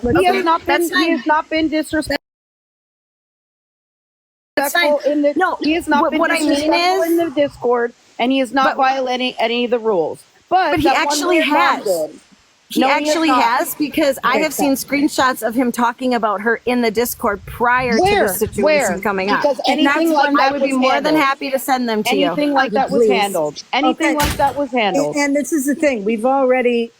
He has Okay, not been. that's He fine. has not been disrespectful That's fine. in the. No, He has not been what I mean disrespectful in is, the Discord, and he is not but violating any of the rules. But he that one actually weird mom has. did. He No, he has actually not. has, because I Okay, have stop. seen screenshots of him talking about her in the Discord prior to Where? this situation Where? coming up. Because And that's anything like when I that would was be more than handled. happy to send them to you. Anything like that was Please. handled. Anything Okay. like that was handled. And this is the thing. We've already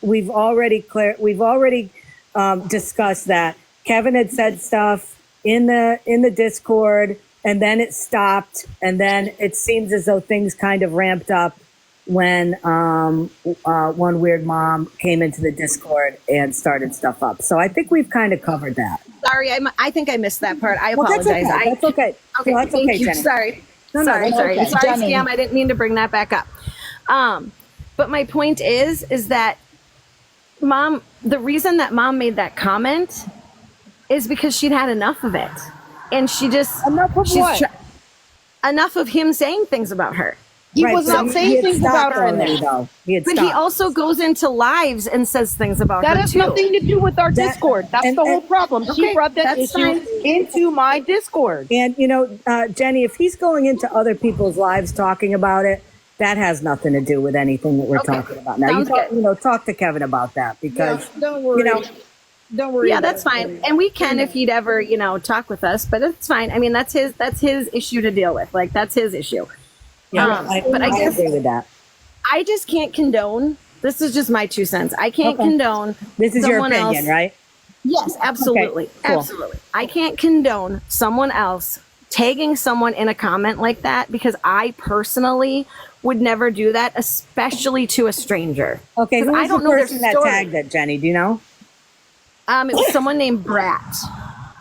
discussed that Kevin had said stuff in the Discord, and then it stopped, and then it seems as though things kind of ramped up when one weird mom came into the Discord and started stuff up. So I think we've kind of covered that. Sorry, I think I missed that part. I Well, that's apologize. okay. That's okay. Okay, No, that's thank okay, you. Jenny. Sorry. No, sorry, that's sorry. okay. Sorry, Jenny. Scam. I didn't mean to bring that back up. But my point is that mom, the reason that mom made that comment is because she'd had enough of it. And she just, Enough of she's what? enough of him saying things about her. He Right, was so not he saying had things about stopped her in already, there. though. He had But stopped. he also goes into lives and says things about That her has too. nothing to do with our That- Discord. That's and- the whole and- problem. She Okay, brought that that's issue fine. into my Discord. And, Jenny, if he's going into other people's lives talking about it, that has nothing to do with anything that we're Okay. talking about. Now, Sounds good. talk to Kevin about that, because, Don't worry. Don't worry. Yeah, about that's it. fine. And we can if he'd ever, talk with us, but it's fine. I mean, that's his issue to deal with. Like, that's his issue. But I guess agree with that. I just can't condone. This is just my 2 cents. I can't Okay. condone. This is your someone opinion, else. right? Yes, absolutely. cool. Absolutely. I can't condone someone else tagging someone in a comment like that, because I personally would never do that, especially to a stranger. Okay, 'Cause who I was don't the know their person that story. tagged it, Jenny? Do you know? It was someone named Brat.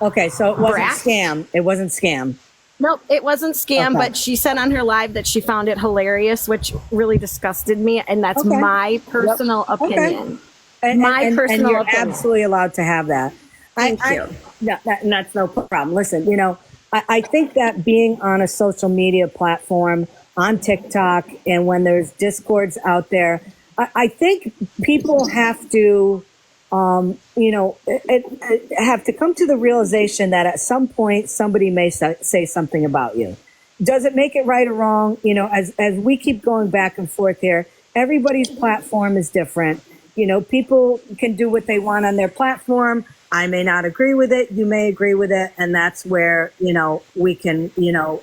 Okay, so it wasn't Brat? scam. It wasn't scam. Nope, it wasn't scam, Okay. but she said on her live that she found it hilarious, which really disgusted me, and that's Okay. my personal Okay. opinion. And, My and personal you're opinion. absolutely allowed to have that. Thank you. No, and that's no problem. Listen, I think that being on a social media platform, on TikTok, and when there's discords out there, I think people have to, have to come to the realization that at some point somebody may say something about you. Does it make it right or wrong? As we keep going back and forth here, everybody's platform is different. People can do what they want on their platform. I may not agree with it. You may agree with it. And that's where, we can,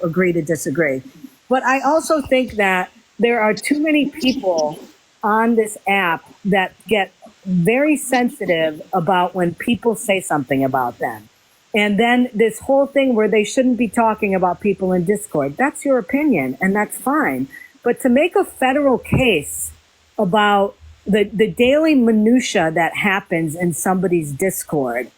agree to disagree. But I also think that there are too many people on this app that get very sensitive about when people say something about them. And then this whole thing where they shouldn't be talking about people in Discord. That's your opinion, and that's fine. But to make a federal case about the daily minutia that happens in somebody's Discord,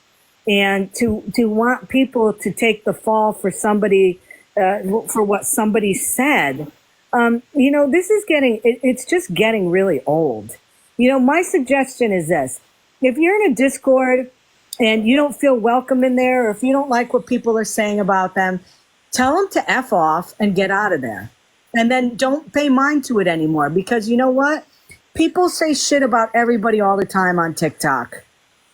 and to want people to take the fall for somebody, for what somebody said, this is it's just getting really old. My suggestion is this: if you're in a Discord and you don't feel welcome in there, or if you don't like what people are saying about them, tell them to F off and get out of there. And then don't pay mind to it anymore, because you know what? People say shit about everybody all the time on TikTok.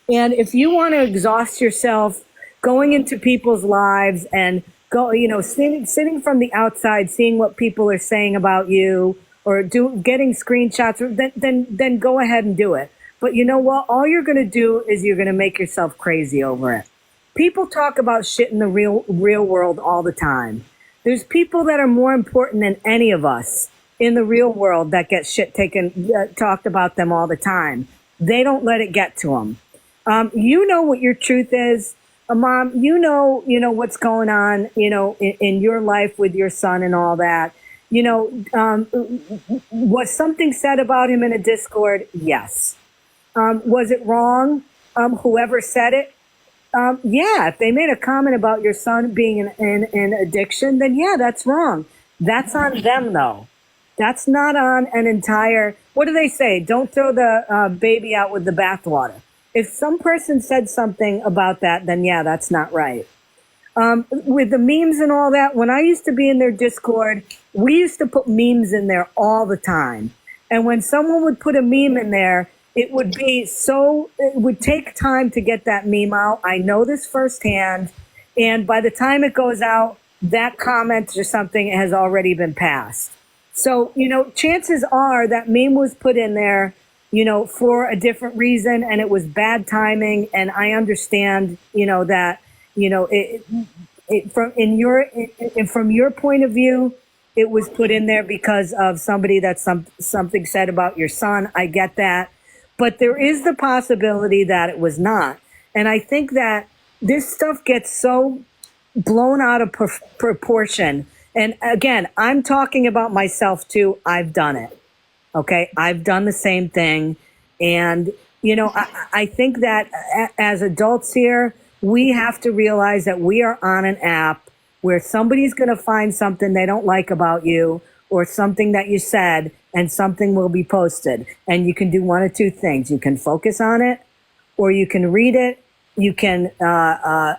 And if you want to exhaust yourself going into people's lives and sitting from the outside, seeing what people are saying about you, or getting screenshots, then go ahead and do it. But you know what? All you're going to do is you're going to make yourself crazy over it. People talk about shit in the real world all the time. There's people that are more important than any of us in the real world that get shit talked about them all the time. They don't let it get to them. You know what your truth is. Mom, you know what's going on, in your life with your son and all that. Was something said about him in a Discord? Yes. Was it wrong? Whoever said it? Yeah, if they made a comment about your son being in addiction, then yeah, that's wrong. That's on them, though. That's not on an entire, what do they say? Don't throw the baby out with the bathwater. If some person said something about that, then yeah, that's not right. With the memes and all that, when I used to be in their Discord, we used to put memes in there all the time. And when someone would put a meme in there, it would take time to get that meme out. I know this firsthand. And by the time it goes out, that comment or something has already been passed. So, chances are that meme was put in there, for a different reason, and it was bad timing. And I understand, that, from your point of view, it was put in there because of somebody that something said about your son. I get that. But there is the possibility that it was not. And I think that this stuff gets so blown out of proportion. And again, I'm talking about myself too. I've done it. Okay. I've done the same thing. And, I think that as adults here, we have to realize that we are on an app where somebody's going to find something they don't like about you or something that you said, and something will be posted. And you can do one of two things. You can focus on it, or you can read it. You can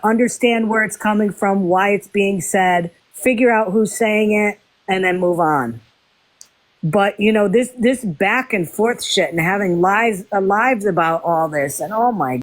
understand where it's coming from, why it's being said, figure out who's saying it, and then move on. But, this back and forth shit and having lives about all this, and oh my